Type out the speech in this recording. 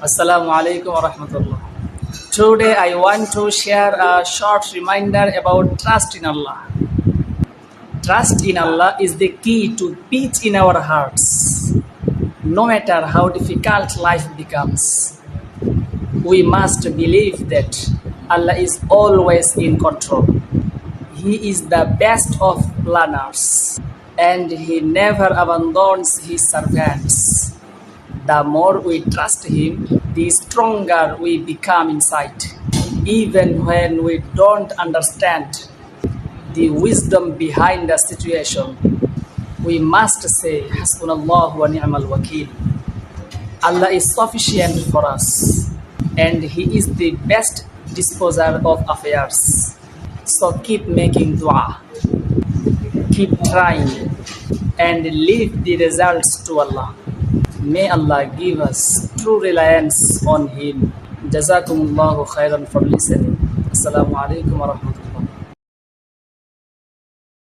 Assalamu alaikum wa rahmatullah. Today I want to share a short reminder about trust in Allah. Trust in Allah is the key to peace in our hearts. No matter how difficult life becomes, we must believe that Allah is always in control. He is the best of planners and He never abandons His servants. The more we trust Him, the stronger we become inside. Even when we don't understand the wisdom behind the situation, we must say, Hasbunallahu wa ni'mal wakeel. Allah is sufficient for us, and He is the best disposer of affairs. So keep making dua, keep trying, and leave the results to Allah. May Allah give us true reliance on Him. Jazakumullahu khairan for listening. Assalamu alaikum wa rahmatullah.